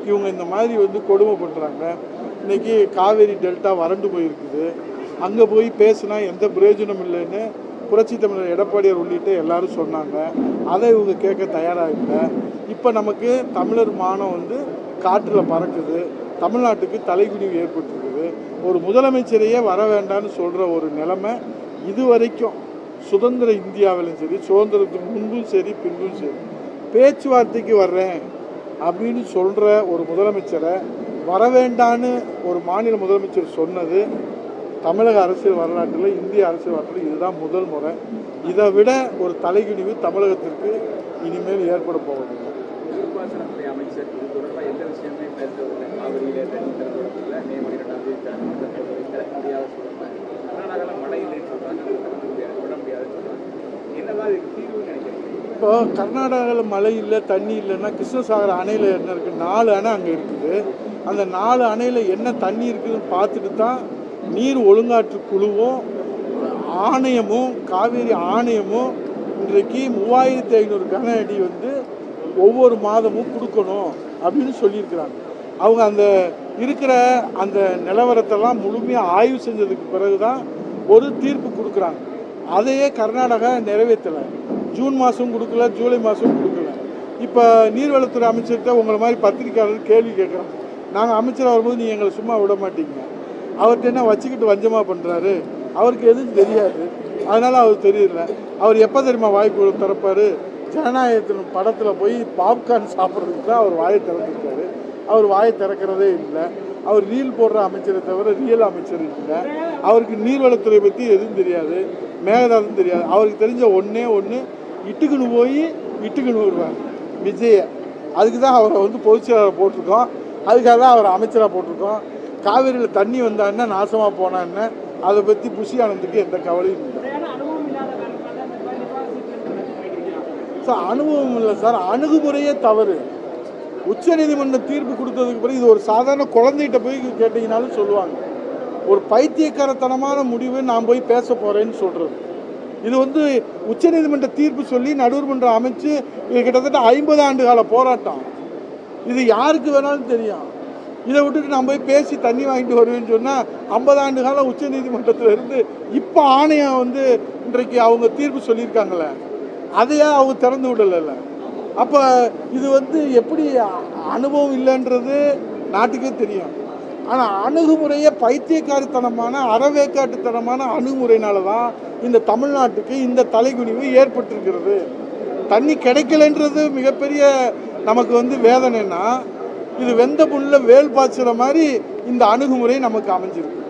இவங்க இந்த மாதிரி வந்து கொடுமை பண்ணுறாங்க. இன்றைக்கி காவேரி டெல்டா வறண்டு போயிருக்குது, அங்கே போய் பேசுனா எந்த பிரயோஜனம் இல்லைன்னு புரட்சி தமிழர் எடப்பாடியார் உள்ளிட்ட எல்லாரும் சொன்னாங்க. அதை இவங்க கேட்க தயாராக இல்லை. இப்போ நமக்கு தமிழர் மானம் வந்து காற்றில் பறக்குது, தமிழ்நாட்டுக்கு தலைகுனிவு ஏற்பட்டுருக்குது. ஒரு முதலமைச்சரையே வர வேண்டாம்னு சொல்கிற ஒரு நிலைமை இதுவரைக்கும் சுதந்திர இந்தியாவிலும் சரி, சுதந்திரத்துக்கு முன்பும் சரி பின்பும் சரி, பேச்சுவார்த்தைக்கு வர்றேன் அப்படின்னு சொல்கிற ஒரு முதலமைச்சரை வர வேண்டான்னு ஒரு மாநில முதலமைச்சர் சொன்னது தமிழக அரசியல் வரலாற்றில், இந்திய அரசியல் வரலாற்றில் இதுதான் முதல் முறை. இதை விட ஒரு தலைகுனிவு தமிழகத்திற்கு இனிமேல் ஏற்பட போவதில்லை. நீர்ப்பாசனத்துறை அமைச்சர் இது தொடர்பாக எந்த விஷயமே பேசவில்லை. காவிரியிலே தண்ணி திறந்துவிடல, மே 12 திறக்க முடியாத சொல்றாங்க. கர்நாடகாவில் மழை இல்லைன்னு சொல்றாங்க, விட முடியாதுன்னு சொல்றாங்க. என்னதான் இதுக்கு தீர்வுன்னு நினைக்கிறீங்க? இப்போ கர்நாடகாவில் மழை இல்லை, தண்ணி இல்லைன்னா கிருஷ்ணசாகர் அணையில் என்ன இருக்குது? 4 அணை அங்கே இருக்குது. அந்த 4 அணையில் என்ன தண்ணி இருக்குதுன்னு பார்த்துட்டு தான் நீர் ஒழுங்காற்று குழுவும் ஆணையமும் காவேரி ஆணையமும் இன்றைக்கு 3500 கன அடி வந்து ஒவ்வொரு மாதமும் கொடுக்கணும் அப்படின்னு சொல்லியிருக்கிறாங்க. அவங்க அந்த இருக்கிற அந்த நிலவரத்தெல்லாம் முழுமையாக ஆய்வு செஞ்சதுக்கு பிறகு தான் ஒரு தீர்ப்பு கொடுக்குறாங்க. அதையே கர்நாடகா நிறைவேற்றலை. ஜூன் மாதம் கொடுக்கல, ஜூலை மாதம் கொடுக்கல. இப்போ நீர்வளத்துறை அமைச்சர்கிட்ட உங்களை மாதிரி பத்திரிக்கையாளர் கேள்வி கேட்குறோம். நாங்கள் அமைச்சராக வரும்போது நீங்கள் எங்களை சும்மா விட மாட்டீங்க. அவர்கிட்ட என்ன வச்சுக்கிட்டு வஞ்சமாக பண்ணுறாரு? அவருக்கு எதுவும் தெரியாது, அதனால் அவர் தெரியல. அவர் எப்போ தெரியுமா வாய்ப்பு திறப்பார்? ஜனநாயகத்தின் படத்தில் போய் பாப்கார்ன் சாப்பிட்றதுக்கு தான் அவர் வாயை திறந்துருக்காரு. அவர் வாயை திறக்கிறதே இல்லை. அவர் ரீல் போடுற அமைச்சரை தவிர ரியல் அமைச்சர் இல்லை. அவருக்கு நீர்வளத்துறை பற்றி எதுவும் தெரியாது, மேகதாதும் தெரியாது. அவருக்கு தெரிஞ்ச ஒன்றே ஒன்று, இட்டுக்குன்னு போய் இட்டுக்குன்னு வருவார் விஜயை. அதுக்கு தான் அவரை வந்து பொதுச்செயலாளர் போட்டிருக்கோம், அதுக்காக தான் அவரை அமைச்சராக போட்டிருக்கோம். காவிரியில் தண்ணி வந்தான்னா நாசமாக போனான்னு அதை பற்றி புஷி ஆனந்துக்கு எந்த கவலையும் இல்லை. சார் அனுபவம் இல்லை சார், அணுகுமுறையே தவறு. உச்சநீதிமன்ற தீர்ப்பு கொடுத்ததுக்கு பிறகு இது ஒரு சாதாரண குழந்தைகிட்ட போய் கேட்டீங்கன்னாலும் சொல்லுவாங்க. ஒரு பைத்தியக்காரத்தனமான முடிவு நான் போய் பேச போகிறேன்னு சொல்கிறது. இது வந்து உச்சநீதிமன்ற தீர்ப்பு சொல்லி நடுவர் மன்றம் அமைச்சு இது கிட்டத்தட்ட 50 ஆண்டு கால போராட்டம். இது யாருக்கு வேணாலும் தெரியும். இதை விட்டுட்டு நான் போய் பேசி தண்ணி வாங்கிட்டு வருவேன்னு சொன்னால் 50 ஆண்டு காலம் உச்சநீதிமன்றத்தில் இருந்து இப்போ ஆணையம் வந்து இன்றைக்கு அவங்க தீர்ப்பு சொல்லியிருக்காங்களே, அதையே அவங்க திறந்து விடலைல்ல. அப்போ இது வந்து எப்படி அனுபவம் இல்லைன்றது நாட்டுக்கே தெரியும். ஆனால் அணுகுமுறையே பைத்தியக்காரத்தனமான அறவேக்காட்டுத்தனமான அணுகுமுறையினால தான் இந்த தமிழ்நாட்டுக்கு இந்த தலைகுனிவு ஏற்பட்டிருக்கிறது. தண்ணி கிடைக்கலன்றது மிகப்பெரிய நமக்கு வந்து வேதனைன்னா, இது வெந்த புல்ல வேல் பாய்ச்சுற மாதிரி இந்த அணுகுமுறை நமக்கு அமைஞ்சிருக்கு.